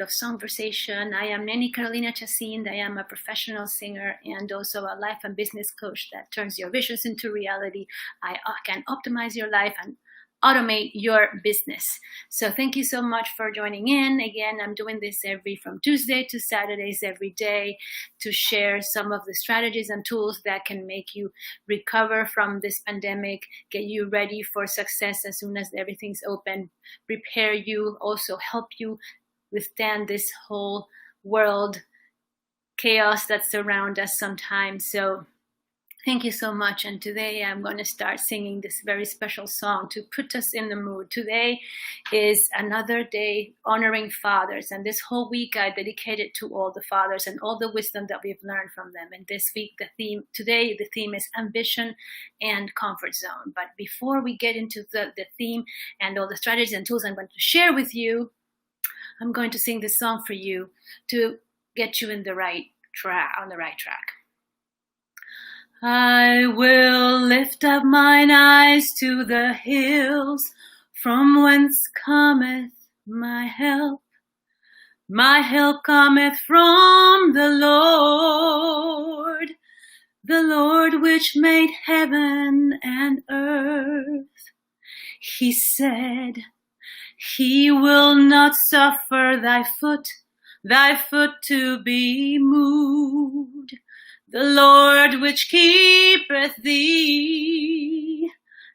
of Songversation. I am Neni Carolina Chacin. I am a professional singer and also a life and business coach that turns your visions into reality. I can optimize your life and automate your business. So thank you so much for joining in. Again, I'm doing this from Tuesday to Saturdays every day to share some of the strategies and tools that can make you recover from this pandemic, get you ready for success as soon as everything's open, prepare you, also help you withstand this whole world chaos that surrounds us sometimes. So thank you so much. And today I'm going to start singing this very special song to put us in the mood. Today is another day honoring fathers. And this whole week I dedicated to all the fathers and all the wisdom that we've learned from them. And this week, today the theme is ambition and comfort zone. But before we get into the theme and all the strategies and tools I'm going to share with you, I'm going to sing this song for you to get you in the right track, on the right track. I will lift up mine eyes to the hills, from whence cometh my help. My help cometh from the Lord which made heaven and earth. He said, He will not suffer thy foot to be moved. The Lord which keepeth thee,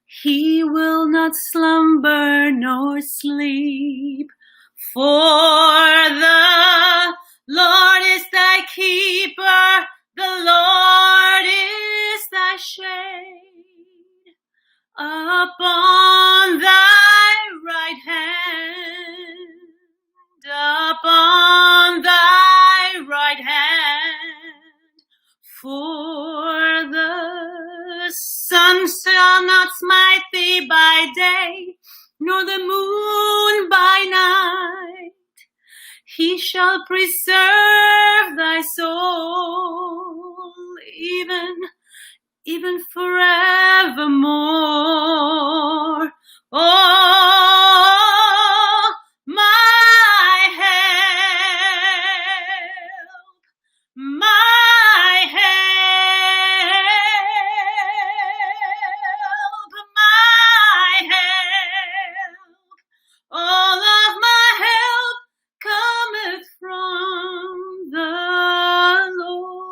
He will not slumber nor sleep. For the Lord is thy keeper, the Lord is thy shade upon thy right hand, upon thy right hand. For the sun shall not smite thee by day, nor the moon by night. He shall preserve thy soul, even forevermore. Oh, my help, my help, my help. All of my help cometh from the Lord.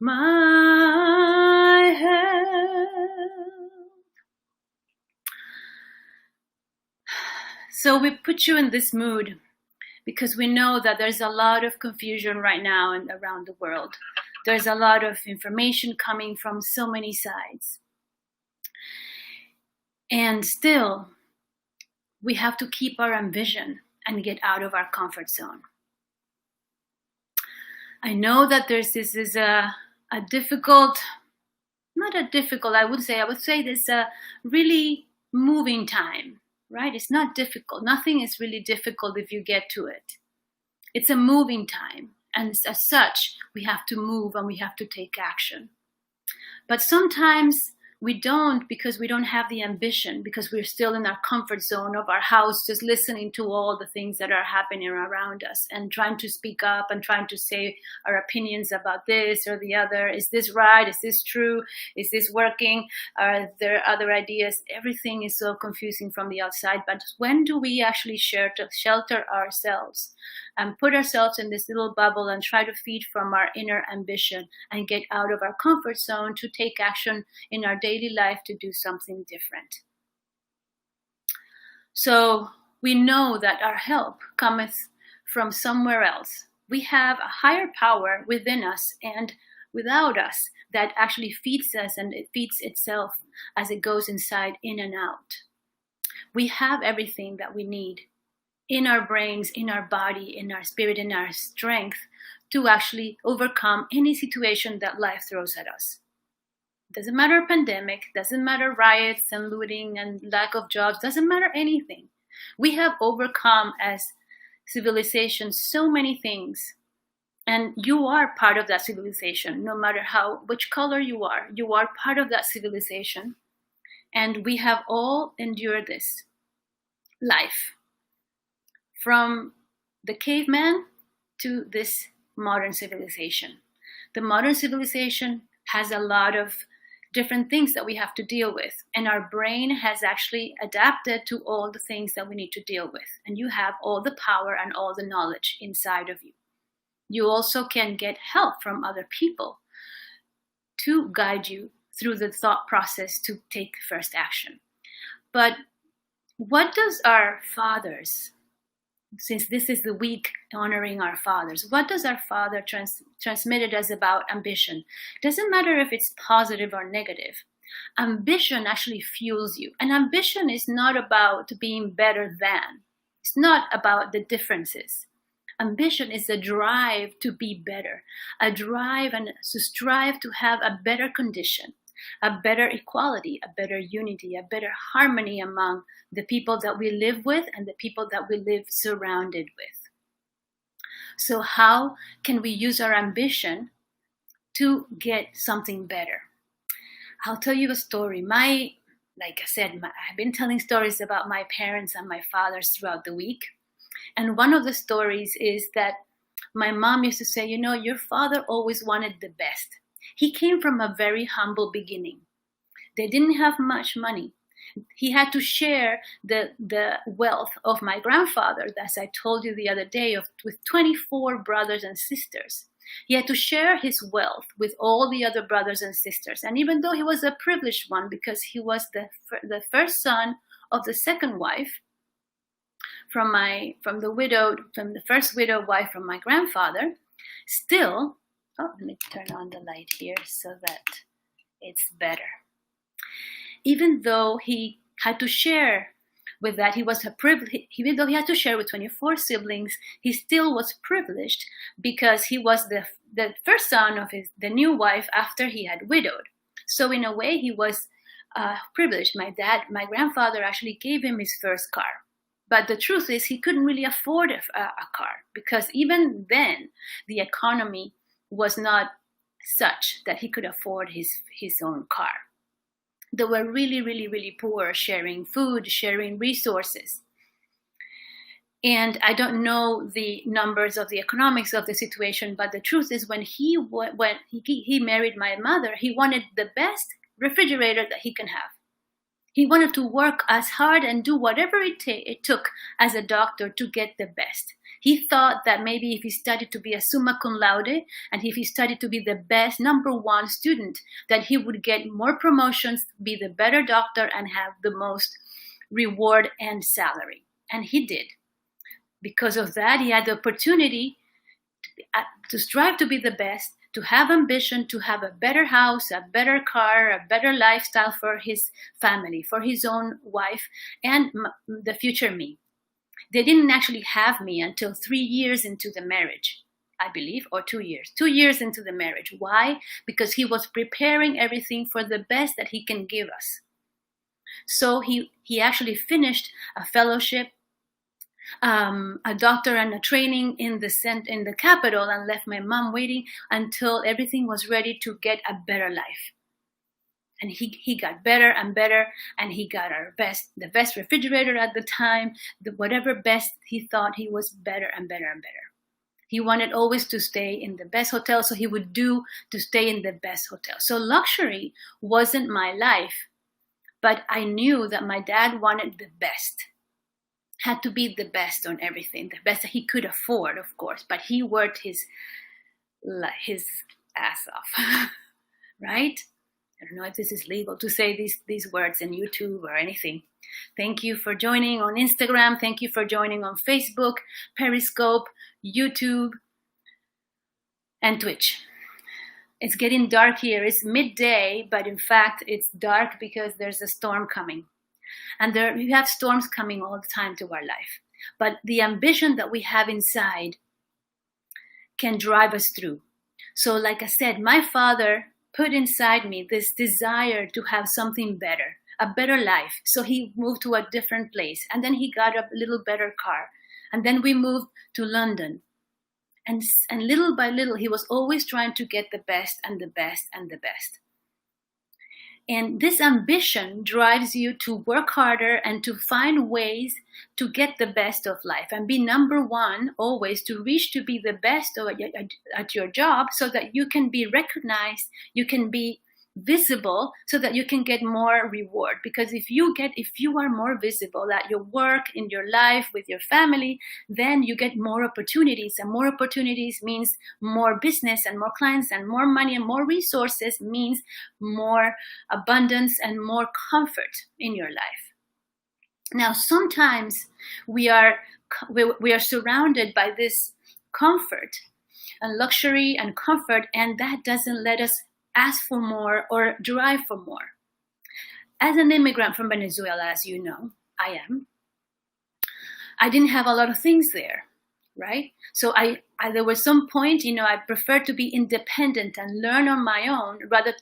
My help. So we put you in this mood because we know that there's a lot of confusion right now and around the world. There's a lot of information coming from so many sides. And still, we have to keep our ambition and get out of our comfort zone. I know that this is a difficult, not a difficult, I would say this a really moving time, right? It's not difficult. Nothing is really difficult if you get to it. It's a moving time. And as such, we have to move and we have to take action. But sometimes we don't, because we don't have the ambition, because we're still in our comfort zone of our house, just listening to all the things that are happening around us and trying to speak up and trying to say our opinions about this or the other. Is this right? Is this true? Is this working? Are there other ideas? Everything is so confusing from the outside. But when do we actually shelter ourselves and put ourselves in this little bubble and try to feed from our inner ambition and get out of our comfort zone to take action in our daily life to do something different? So we know that our help cometh from somewhere else. We have a higher power within us and without us that actually feeds us, and it feeds itself as it goes inside, in and out. We have everything that we need in our brains, in our body, in our spirit, in our strength to actually overcome any situation that life throws at us. Doesn't matter pandemic, doesn't matter riots and looting and lack of jobs, doesn't matter anything. We have overcome as civilization so many things And you are part of that civilization, no matter which color you are part of that civilization. And we have all endured this life, from the caveman to this modern civilization. The modern civilization has a lot of different things that we have to deal with, and our brain has actually adapted to all the things that we need to deal with. And you have all the power and all the knowledge inside of you. You also can get help from other people to guide you through the thought process to take first action. But what does our fathers, since this is the week honoring our fathers, what does our father transmitted us about ambition? Doesn't matter if it's positive or negative. Ambition actually fuels you. And ambition is not about being better than. It's not about the differences. Ambition is a drive to be better, a drive and to strive to have a better condition, a better equality, a better unity, a better harmony among the people that we live with and the people that we live surrounded with. So how can we use our ambition to get something better? I'll tell you a story. Like I said, I've been telling stories about my parents and my fathers throughout the week. And one of the stories is that my mom used to say, your father always wanted the best. He came from a very humble beginning. They didn't have much money. He had to share the wealth of my grandfather, as I told you the other day, with 24 brothers and sisters. He had to share his wealth with all the other brothers and sisters. And even though he was a privileged one, because he was the first son of the second wife, from the first widowed wife from my grandfather, still, let me turn on the light here so that it's better. Even though he had to share with that, even though he had to share with 24 siblings, he still was privileged because he was the first son of the new wife after he had widowed. So in a way, he was privileged. My grandfather actually gave him his first car. But the truth is, he couldn't really afford a car, because even then, the economy was not such that he could afford his own car. They were really, really, really poor, sharing food, sharing resources. And I don't know the numbers of the economics of the situation, but the truth is, when he married my mother, he wanted the best refrigerator that he can have. He wanted to work as hard and do whatever it took as a doctor to get the best. He thought that maybe if he studied to be a summa cum laude, and if he studied to be the best number one student, that he would get more promotions, be the better doctor, and have the most reward and salary. And he did. Because of that, he had the opportunity to strive to be the best, to have ambition, to have a better house, a better car, a better lifestyle for his family, for his own wife, and the future me. They didn't actually have me until 3 years into the marriage, I believe, or 2 years. 2 years into the marriage. Why? Because he was preparing everything for the best that he can give us. So he actually finished a fellowship, a doctor and a training in the capital, and left my mom waiting until everything was ready to get a better life. And he got better and better, and he got the best refrigerator at the time, whatever best he thought, he was better and better and better. He wanted always to stay in the best hotel, so he would do to stay in the best hotel. So luxury wasn't my life, but I knew that my dad wanted the best. Had to be the best on everything, the best that he could afford, of course, but he worked his ass off, right? I don't know if this is legal to say these words in YouTube or anything. Thank you for joining on Instagram. Thank you for joining on Facebook, Periscope, YouTube, and Twitch. It's getting dark here. It's midday, but in fact, it's dark because there's a storm coming. And we have storms coming all the time to our life. But the ambition that we have inside can drive us through. So like I said, my father put inside me this desire to have something better, a better life. So he moved to a different place. And then he got a little better car. And then we moved to London. And little by little, he was always trying to get the best and the best and the best. And this ambition drives you to work harder and to find ways to get the best of life and be number one, always to reach to be the best at your job, so that you can be recognized, you can be visible, so that you can get more reward. Because if you are more visible at your work, in your life, with your family, then you get more opportunities, and more opportunities means more business and more clients and more money, and more resources means more abundance and more comfort in your life. Now, sometimes we are surrounded by this comfort and luxury and comfort, and that doesn't let us ask for more or drive for more. As an immigrant from Venezuela, as you know, I didn't have a lot of things there, right? So there was some point, I preferred to be independent and learn on my own rather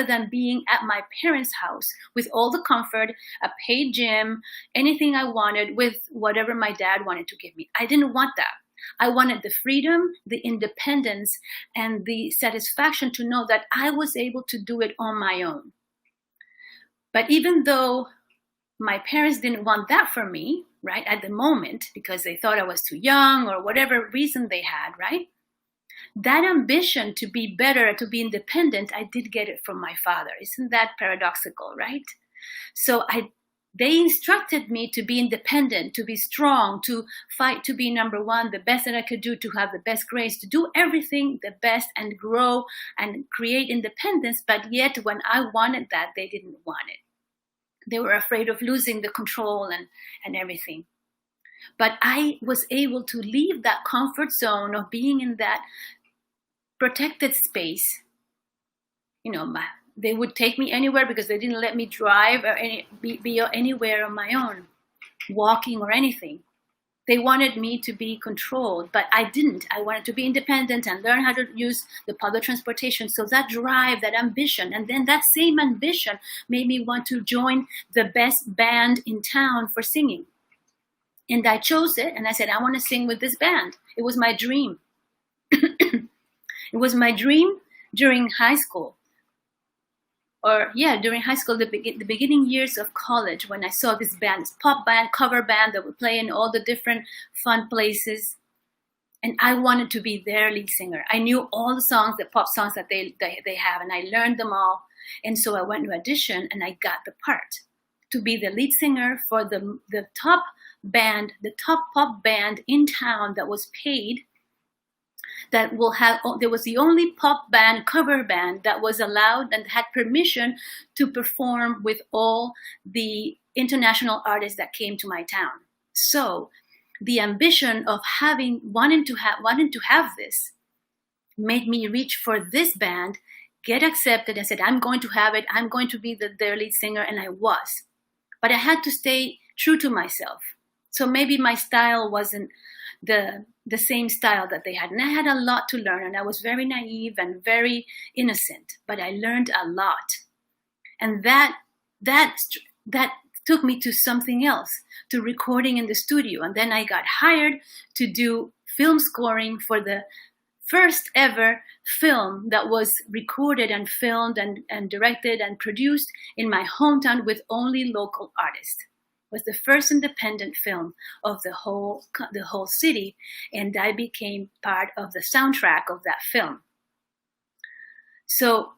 than being at my parents' house with all the comfort, a paid gym, anything I wanted, with whatever my dad wanted to give me. I didn't want that. I wanted the freedom, the independence, and the satisfaction to know that I was able to do it on my own. But even though my parents didn't want that for me, right, at the moment, because they thought I was too young or whatever reason they had, right, that ambition to be better, to be independent, I did get it from my father. Isn't that paradoxical, right? So they instructed me to be independent, to be strong, to fight to be number one, the best that I could do, to have the best grades, to do everything the best and grow and create independence. But yet when I wanted that, they didn't want it. They were afraid of losing the control and everything. But I was able to leave that comfort zone of being in that protected space. They would take me anywhere because they didn't let me drive or be anywhere on my own, walking or anything. They wanted me to be controlled, but I didn't. I wanted to be independent and learn how to use the public transportation. So that drive, that ambition, and then that same ambition made me want to join the best band in town for singing. And I chose it, and I said, I want to sing with this band. It was my dream. It was my dream during high school. During high school, the beginning years of college, when I saw this band, this pop band, cover band that would play in all the different fun places. And I wanted to be their lead singer. I knew all the songs, the pop songs that they have, and I learned them all. And so I went to audition, and I got the part to be the lead singer for the top band, the top pop band in town that was paid. There was the only pop band, cover band, that was allowed and had permission to perform with all the international artists that came to my town. So the ambition of wanting to have this made me reach for this band, get accepted, and said, I'm going to have it. I'm going to be their lead singer, and I was. But I had to stay true to myself. So maybe my style wasn't the same style that they had. And I had a lot to learn, and I was very naive and very innocent, but I learned a lot. And that took me to something else, to recording in the studio. And then I got hired to do film scoring for the first ever film that was recorded and filmed and directed and produced in my hometown with only local artists. Was the first independent film of the whole city, and I became part of the soundtrack of that film. So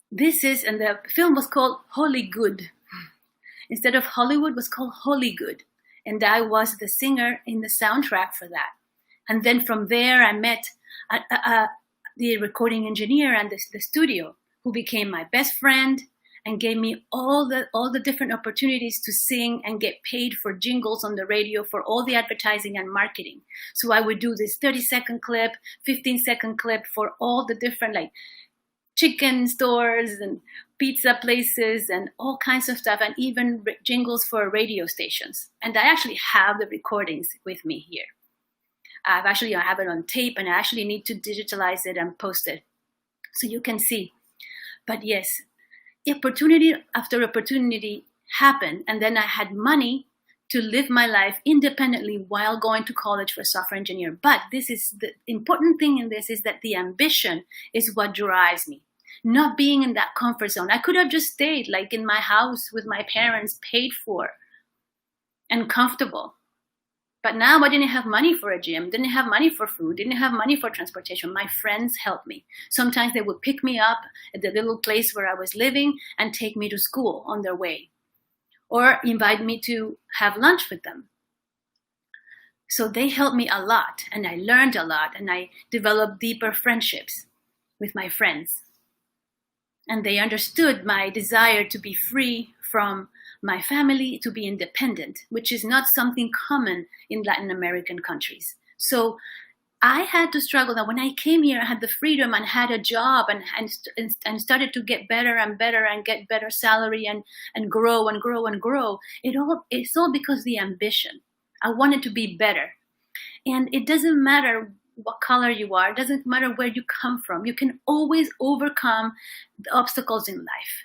and the film was called Holy Good. Instead of Hollywood, it was called Holy Good, and I was the singer in the soundtrack for that. And then from there, I met the recording engineer and the studio, who became my best friend, and gave me all the different opportunities to sing and get paid for jingles on the radio for all the advertising and marketing. So I would do this 30-second clip, 15-second clip for all the different chicken stores and pizza places and all kinds of stuff, and even jingles for radio stations. And I actually have the recordings with me here. I have it on tape, and I actually need to digitalize it and post it so you can see. But yes, opportunity after opportunity happened, and then I had money to live my life independently while going to college for software engineer. But this is the important thing in this, is that the ambition is what drives me. Not being in that comfort zone. I could have just stayed like in my house with my parents, paid for and comfortable. But now I didn't have money for a gym, didn't have money for food, didn't have money for transportation. My friends helped me. Sometimes they would pick me up at the little place where I was living and take me to school on their way, or invite me to have lunch with them. So they helped me a lot, and I learned a lot, and I developed deeper friendships with my friends. And they understood my desire to be free from my family, to be independent, which is not something common in Latin American countries. So I had to struggle. That when I came here, I had the freedom and had a job and started to get better and better and get better salary and grow and grow and grow. It's all because of the ambition. I wanted to be better. And it doesn't matter what color you are. It doesn't matter where you come from. You can always overcome the obstacles in life.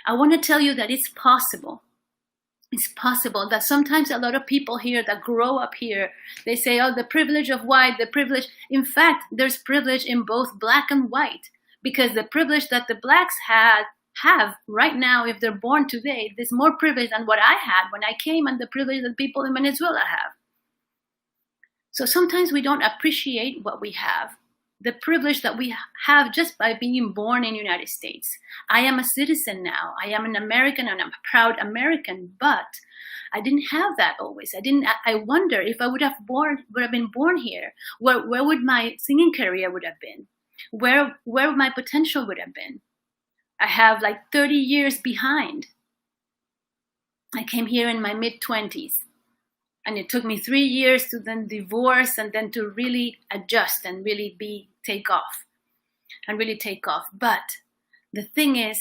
I want to tell you that it's possible. It's possible that sometimes a lot of people here that grow up here, they say, oh, the privilege of white, the privilege. In fact, there's privilege in both black and white, because the privilege that the blacks have right now, if they're born today, there's more privilege than what I had when I came, and the privilege that people in Venezuela have. So sometimes we don't appreciate what we have, the privilege that we have just by being born in the United States. I am a citizen now. I am an American, and I'm a proud American, but I didn't have that always. I wonder if I would have been born here, where would my singing career would have been? Where my potential would have been? I have like 30 years behind. I came here in my mid-20s. And it took me 3 years to then divorce and then to really adjust and really take off. But the thing is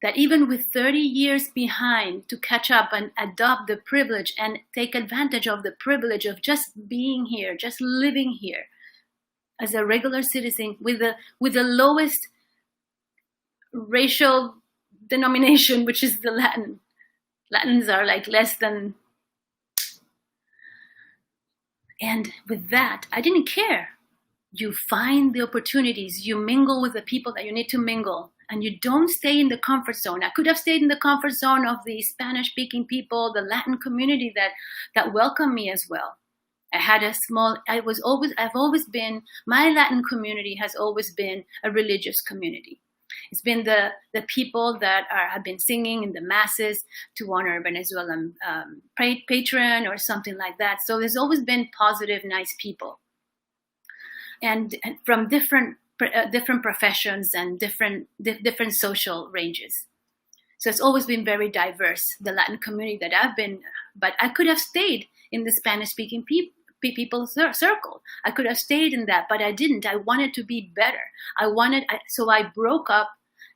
that even with 30 years behind to catch up and adopt the privilege and take advantage of the privilege of just being here, just living here as a regular citizen with the lowest racial denomination, which is the Latin. Latins are like less than. And with that, I didn't care. You find the opportunities, you mingle with the people that you need to mingle, and you don't stay in the comfort zone. I could have stayed in the comfort zone of the Spanish-speaking people, the Latin community that welcomed me as well. My Latin community has always been a religious community. It's been the people that have been singing in the masses to honor a Venezuelan patron or something like that. So there's always been positive, nice people, and from different professions and different social ranges. So it's always been very diverse, the Latin community that I've been. But I could have stayed in the Spanish-speaking people circle. I could have stayed in that, but I didn't. I wanted to be better. So I broke up,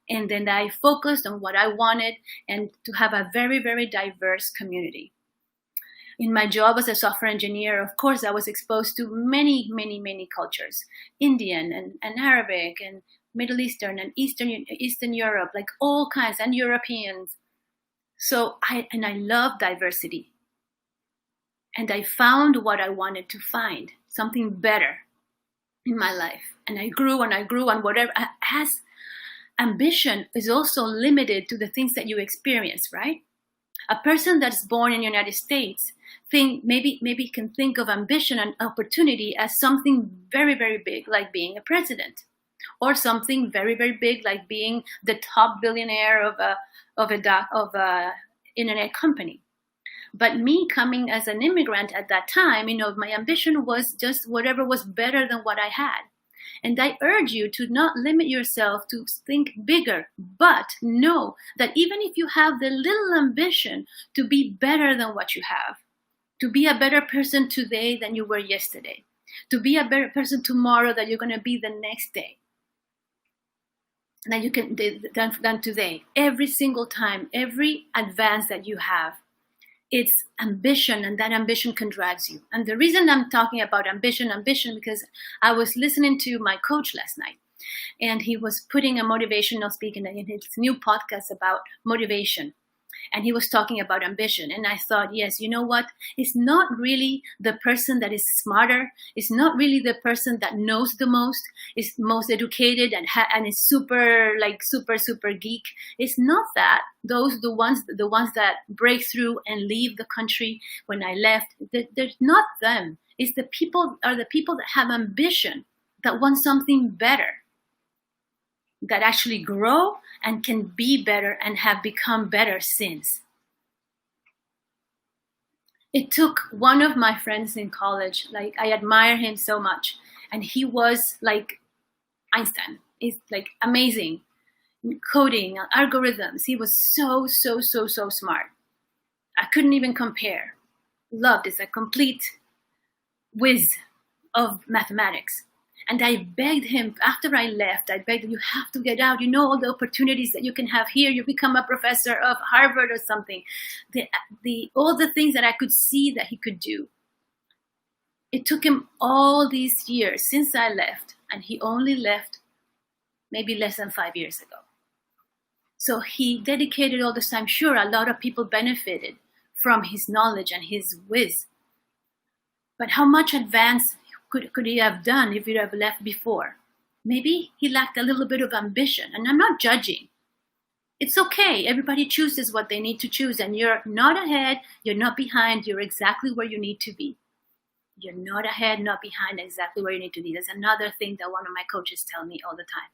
and then I focused on what I wanted and to have a very, very diverse community. In my job as a software engineer, of course, I was exposed to many, many, many cultures, Indian and Arabic and Middle Eastern and Eastern Europe, like all kinds, and Europeans. So I love diversity. And I found what I wanted to find, something better in my life. And I grew and whatever. As ambition is also limited to the things that you experience, right? A person that's born in the United States maybe can think of ambition and opportunity as something very, very big, like being a president, or something very, very big, like being the top billionaire of a internet company. But me coming as an immigrant at that time, my ambition was just whatever was better than what I had. And I urge you to not limit yourself to think bigger, but know that even if you have the little ambition to be better than what you have, to be a better person today than you were yesterday, to be a better person tomorrow than you're going to be the next day, than you can than today. Every single time, every advance that you have, it's ambition, and that ambition can drive you. And the reason I'm talking about ambition, because I was listening to my coach last night, and he was putting a motivational speaking in his new podcast about motivation. And he was talking about ambition. And I thought, yes, you know what? It's not really the person that is smarter. It's not really the person that knows the most, is most educated and is super, like super geek. It's not that. Those the ones that break through and leave the country when I left. They're not them. It's the people that have ambition, that want something better, that actually grow and can be better and have become better since. It took one of my friends in college, like I admire him so much, and he was like Einstein. He's like amazing. Coding, algorithms. He was so smart. I couldn't even compare. Loved is a complete whiz of mathematics. And I begged him, after I left, I begged him, you have to get out. You know all the opportunities that you can have here. You become a professor of Harvard or something. All the things that I could see that he could do. It took him all these years since I left, and he only left maybe less than 5 years ago. So he dedicated all this time. Sure, a lot of people benefited from his knowledge and his whiz. But how much advance could he have done if he'd have left before? Maybe he lacked a little bit of ambition. And I'm not judging. It's okay. Everybody chooses what they need to choose. And you're not ahead. You're not behind. You're exactly where you need to be. You're not ahead, not behind, exactly where you need to be. That's another thing that one of my coaches tell me all the time.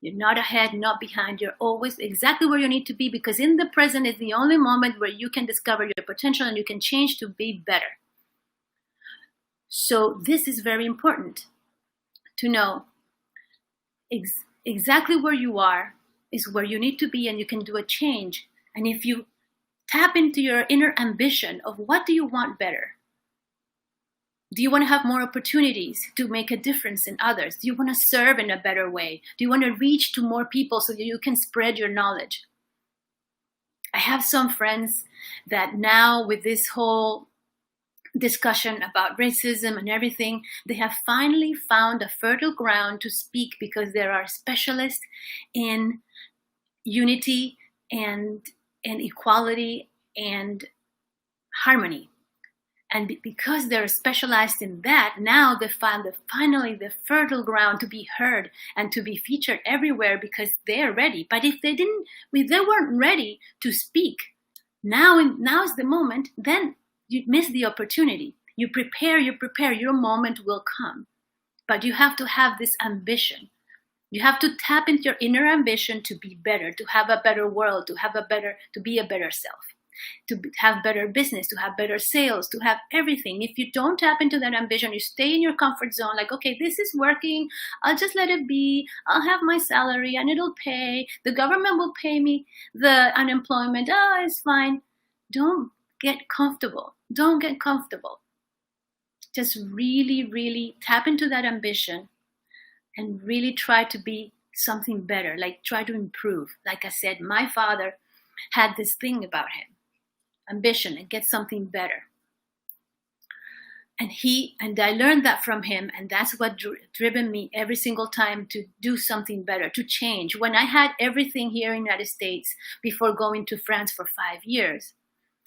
You're not ahead, not behind. You're always exactly where you need to be, because in the present is the only moment where you can discover your potential and you can change to be better. So this is very important to know. Exactly where you are is where you need to be, and you can do a change. And if you tap into your inner ambition of what do you want better? Do you want to have more opportunities to make a difference in others? Do you want to serve in a better way? Do you want to reach to more people so that you can spread your knowledge? I have some friends that now, with this whole discussion about racism and everything, they have finally found a fertile ground to speak, because there are specialists in unity and equality and harmony. And because they're specialized in that, now they found finally the fertile ground to be heard and to be featured everywhere, because they're ready. But if they weren't ready to speak, now's the moment, then you miss the opportunity. You prepare, your moment will come. But you have to have this ambition. You have to tap into your inner ambition to be better, to have a better world, to be a better self, to have better business, to have better sales, to have everything. If you don't tap into that ambition, you stay in your comfort zone, like, okay, this is working, I'll just let it be, I'll have my salary and it'll pay, the government will pay me the unemployment, it's fine. Don't get comfortable. Just really tap into that ambition and really try to be something better, like try to improve. Like I said, my father had this thing about him, ambition, and get something better. And I learned that from him, and that's what driven me every single time to do something better, to change. When I had everything here in the United States before going to France for 5 years,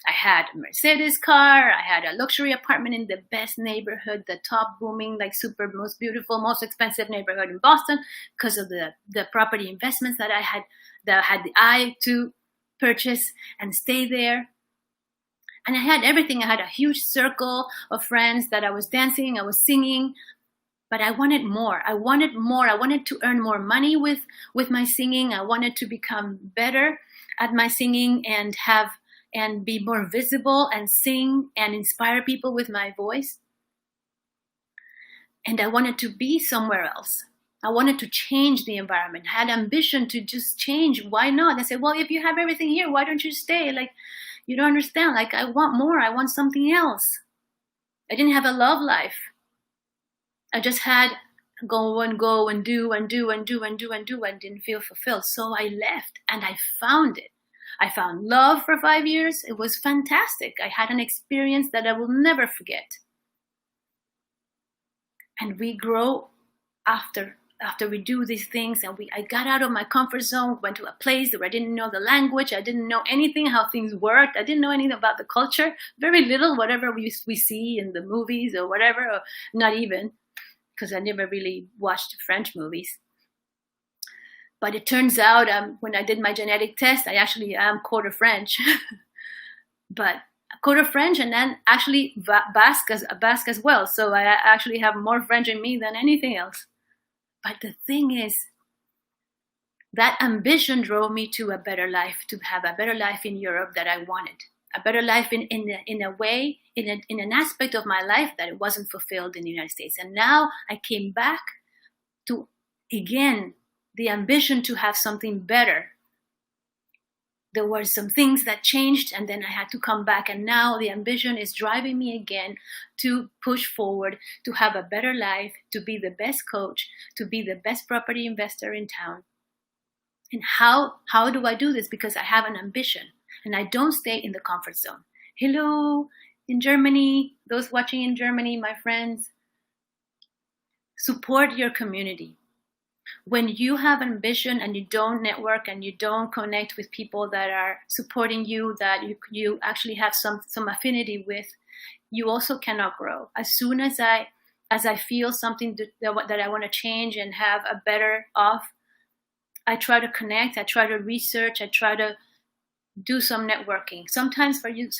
I had a Mercedes car, I had a luxury apartment in the best neighborhood, the top booming, like super, most beautiful, most expensive neighborhood in Boston, because of the property investments that I had the eye to purchase and stay there. And I had everything. I had a huge circle of friends that I was dancing, I was singing, but I wanted more. I wanted to earn more money with my singing. I wanted to become better at my singing and be more visible and sing and inspire people with my voice. And I wanted to be somewhere else. I wanted to change the environment. I had ambition to just change. Why not? I said, well, if you have everything here, why don't you stay? Like, you don't understand. Like, I want more. I want something else. I didn't have a love life. I just had go and do and didn't feel fulfilled. So I left and I found it. I found love for 5 years. It was fantastic. I had an experience that I will never forget. And we grow after after we do these things, and I got out of my comfort zone, went to a place where I didn't know the language, I didn't know anything, how things worked, I didn't know anything about the culture, very little, whatever we see in the movies or whatever, or not even, because I never really watched French movies. But it turns out when I did my genetic test, I actually am quarter French, but quarter French, and then actually Basque as well. So I actually have more French in me than anything else. But the thing is, that ambition drove me to a better life, to have a better life in Europe that I wanted, a better life in a way, in an aspect of my life that it wasn't fulfilled in the United States. And now I came back to, again, the ambition to have something better. There were some things that changed, and then I had to come back. And now the ambition is driving me again to push forward, to have a better life, to be the best coach, to be the best property investor in town. And how do I do this? Because I have an ambition, and I don't stay in the comfort zone. Hello, in Germany, those watching in Germany, my friends, support your community. When you have ambition and you don't network and you don't connect with people that are supporting you, that you actually have some affinity with, you also cannot grow. As soon as I feel something that I want to change and have a better off, I try to connect, I try to research, I try to do some networking. Sometimes for you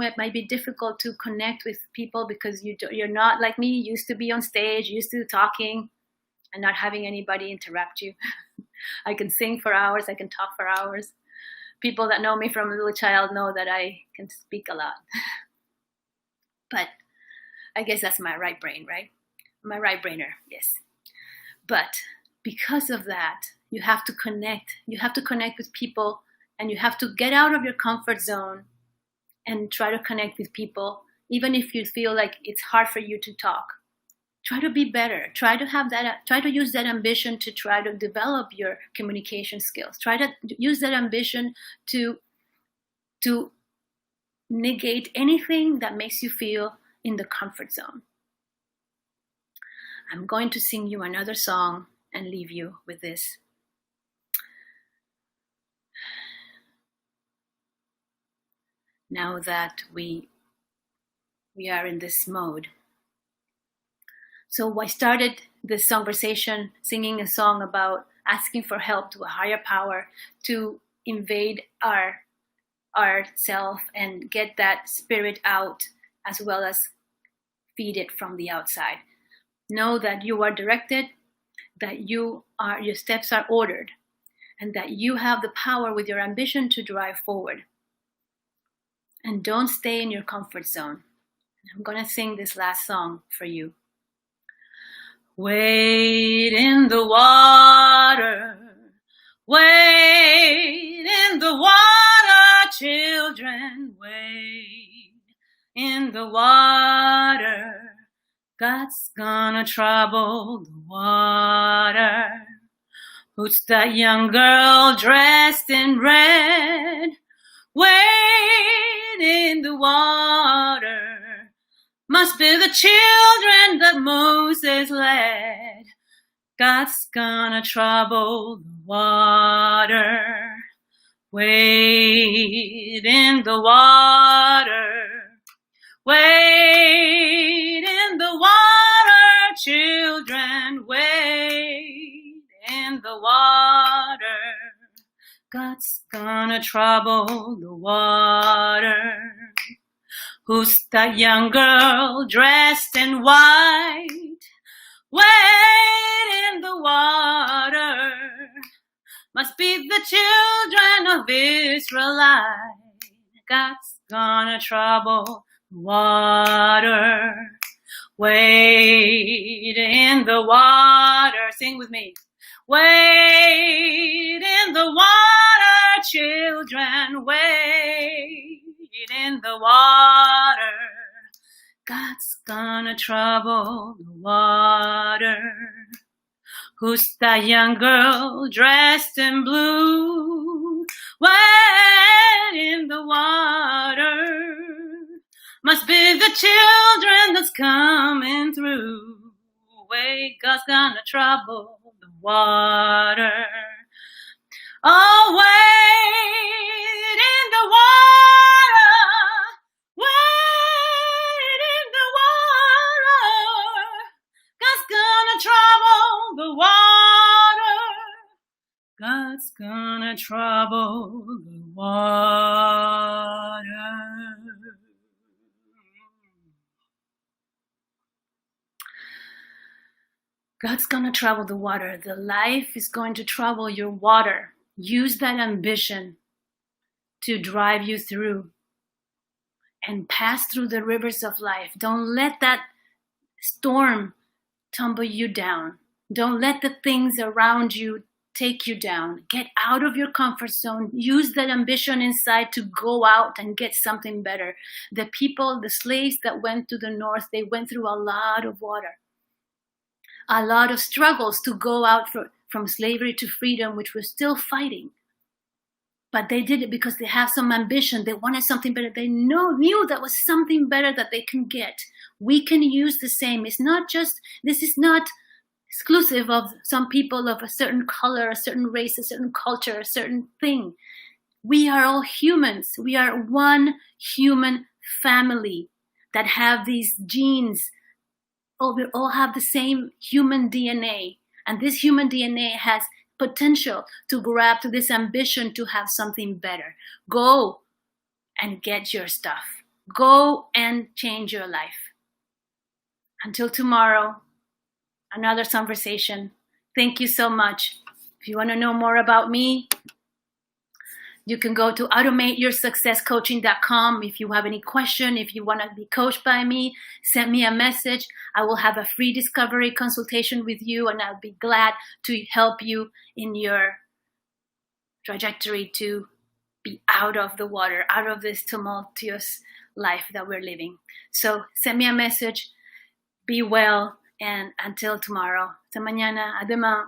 it might be difficult to connect with people because you're not like me, used to be on stage, used to talking and not having anybody interrupt you. I can sing for hours, I can talk for hours. People that know me from a little child know that I can speak a lot. But I guess that's my right brain, right? My right brainer, yes. But because of that, you have to connect. You have to connect with people, and you have to get out of your comfort zone and try to connect with people, even if you feel like it's hard for you to talk. Try to be better. Try to use that ambition to try to develop your communication skills. Try to use that ambition to negate anything that makes you feel in the comfort zone. I'm going to sing you another song and leave you with this. Now that we are in this mode. So I started this Songversation singing a song about asking for help to a higher power to invade our self and get that spirit out, as well as feed it from the outside. Know that you are directed, that your steps are ordered, and that you have the power with your ambition to drive forward. And don't stay in your comfort zone. I'm going to sing this last song for you. Wade in the water, wade in the water, children, wade in the water. God's gonna trouble the water. Who's that young girl dressed in red? Wade in the water. Must be the children that Moses led. God's gonna trouble the water. Wade in the water. Wade in the water, children. Wade in the water. God's gonna trouble the water. Who's that young girl dressed in white? Wade in the water. Must be the children of Israelite. God's gonna trouble the water. Wade in the water. Sing with me. Wade in the water, children. Wade in the water. God's gonna trouble the water. Who's that young girl dressed in blue? Wade in the water. Must be the children that's coming through. Wade, God's gonna trouble the water. Oh, wade in the water, wade in the water. God's gonna trouble the water. God's gonna trouble the water. God's gonna trouble the water. The life is going to trouble your water. Use that ambition to drive you through and pass through the rivers of life. Don't let that storm tumble you down. Don't let the things around you take you down. Get out of your comfort zone. Use that ambition inside to go out and get something better. The people, the slaves that went to the north, they went through a lot of water, a lot of struggles to go out from slavery to freedom, which we're still fighting. But they did it because they have some ambition. They wanted something better. They knew that was something better that they can get. We can use the same. This is not exclusive of some people of a certain color, a certain race, a certain culture, a certain thing. We are all humans. We are one human family that have these genes. We all have the same human DNA. And this human DNA has potential to grab to this ambition to have something better. Go and get your stuff. Go and change your life. Until tomorrow, another Songversation. Thank you so much. If you want to know more about me, you can go to automateyoursuccesscoaching.com. If you have any question, if you want to be coached by me, send me a message. I will have a free discovery consultation with you, and I'll be glad to help you in your trajectory to be out of the water, out of this tumultuous life that we're living. So send me a message. Be well, and until tomorrow. Hasta mañana. A demain.